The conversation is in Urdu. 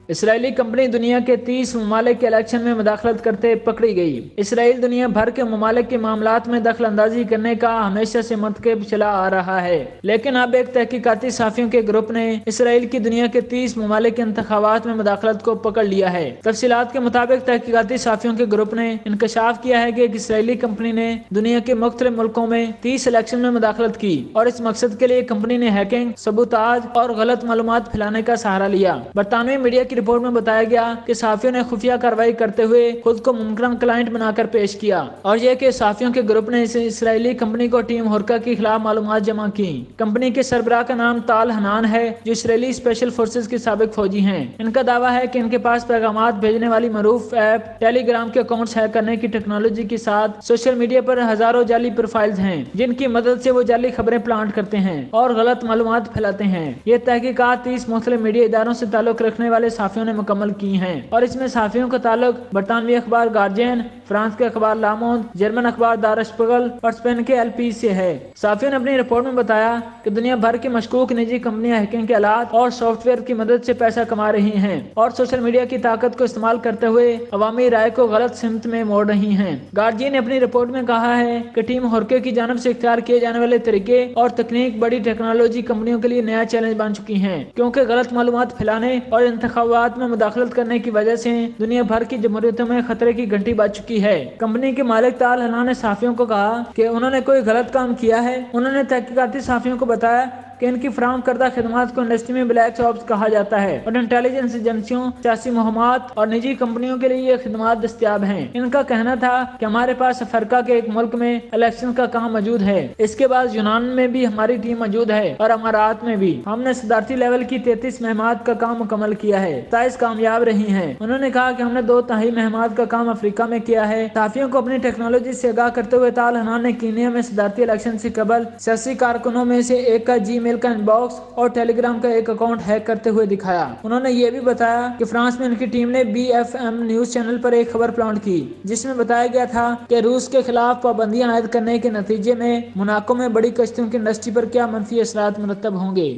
اسرائیلی کمپنی دنیا کے 30 ممالک کے الیکشن میں مداخلت کرتے پکڑی گئی۔ اسرائیل دنیا بھر کے ممالک کے معاملات میں دخل اندازی کرنے کا ہمیشہ سے منتخب چلا آ رہا ہے، لیکن اب ایک تحقیقاتی صحافیوں کے گروپ نے اسرائیل کی دنیا کے 30 ممالک کے انتخابات میں مداخلت کو پکڑ لیا ہے۔ تفصیلات کے مطابق تحقیقاتی صحافیوں کے گروپ نے انکشاف کیا ہے کہ ایک اسرائیلی کمپنی نے دنیا کے مختلف ملکوں میں 30 الیکشن میں مداخلت کی اور اس مقصد کے لیے کمپنی نے ہیکنگ، سبوتاژ اور غلط معلومات پھیلانے کا سہارا لیا۔ برطانوی میڈیا کی رپورٹ میں بتایا گیا کہ صحافیوں نے خفیہ کارروائی کرتے ہوئے خود کو ممکنہ کلائنٹ بنا کر پیش کیا، اور یہ کہ صحافیوں کے گروپ نے اسرائیلی کمپنی کو ٹیم ہورکا کے خلاف معلومات جمع کی۔ کمپنی کے سربراہ کا نام طال حنان ہے، جو اسرائیلی اسپیشل فورسز کے سابق فوجی ہیں۔ ان کا دعویٰ ہے کہ ان کے پاس پیغامات بھیجنے والی معروف ایپ ٹیلی گرام کے اکاؤنٹس ہیک کرنے کی ٹیکنالوجی کے ساتھ سوشل میڈیا پر ہزاروں جعلی پروفائلز ہیں، جن کی مدد سے وہ جعلی خبریں پلانٹ کرتے ہیں اور غلط معلومات پھیلاتے ہیں۔ یہ تحقیقات 30 مختلف میڈیا اداروں سے تعلق رکھنے والے صحافیوں نے مکمل کی ہیں، اور اس میں صحافیوں کا تعلق برطانوی اخبار گارجین، فرانس کے اخبار لاموند، جرمن اخبار دار شپیگل اور اسپین کے LP سے ہے۔ صحافیوں نے اپنی رپورٹ میں بتایا کہ دنیا بھر کی مشکوک نجی کمپنیاں ہیکنگ کے آلات اور سافٹ ویئر کی مدد سے پیسہ کما رہی ہیں اور سوشل میڈیا کی طاقت کو استعمال کرتے ہوئے عوامی رائے کو غلط سمت میں موڑ رہی ہیں۔ گارجین نے اپنی رپورٹ میں کہا ہے کہ ٹیم ہورکے کی جانب سے اختیار کیے جانے والے طریقے اور تکنیک بڑی ٹیکنالوجی کمپنیوں کے لیے نیا چیلنج بن چکی ہیں، کیونکہ غلط معلومات پھیلانے اور انتخابات میں مداخلت کرنے کی وجہ سے دنیا بھر کی جمہوریتوں میں خطرے کی گھنٹی بج چکی ہے۔ کمپنی کے مالک طال حنان نے صحافیوں کو کہا کہ انہوں نے کوئی غلط کام کیا ہے۔ انہوں نے تحقیقاتی صحافیوں کو بتایا کہ ان کی فراہم کردہ خدمات کو انڈسٹری میں بلیک آپس کہا جاتا ہے، اور انٹیلیجنس ایجنسیوں، سیاسی مہمات اور نجی کمپنیوں کے لیے یہ خدمات دستیاب ہیں۔ ان کا کہنا تھا کہ ہمارے پاس افریقہ کے ایک ملک میں الیکشن کا کام موجود ہے، اس کے بعد یونان میں بھی ہماری ٹیم موجود ہے اور امارات میں بھی۔ ہم نے صدارتی لیول کی 33 مہمات کا کام مکمل کیا ہے، 27 کامیاب رہی ہیں۔ انہوں نے کہا کہ ہم نے 2/3 مہمات کا کام افریقہ میں کیا ہے۔ صحافیوں کو اپنی ٹیکنالوجی سے آگاہ کرتے ہوئے طال حنان نے کینیا میں صدارتی الیکشن سے قبل سیاسی کارکنوں میں سے ایک کا جی میل کا انباکس اور ٹیلی گرام کا ایک اکاؤنٹ ہیک کرتے ہوئے دکھایا۔ انہوں نے یہ بھی بتایا کہ فرانس میں ان کی ٹیم نے BFM نیوز چینل پر ایک خبر پلانٹ کی، جس میں بتایا گیا تھا کہ روس کے خلاف پابندیاں عائد کرنے کے نتیجے میں موناکو میں بڑی کشتیوں کی انڈسٹری پر کیا منفی اثرات مرتب ہوں گے۔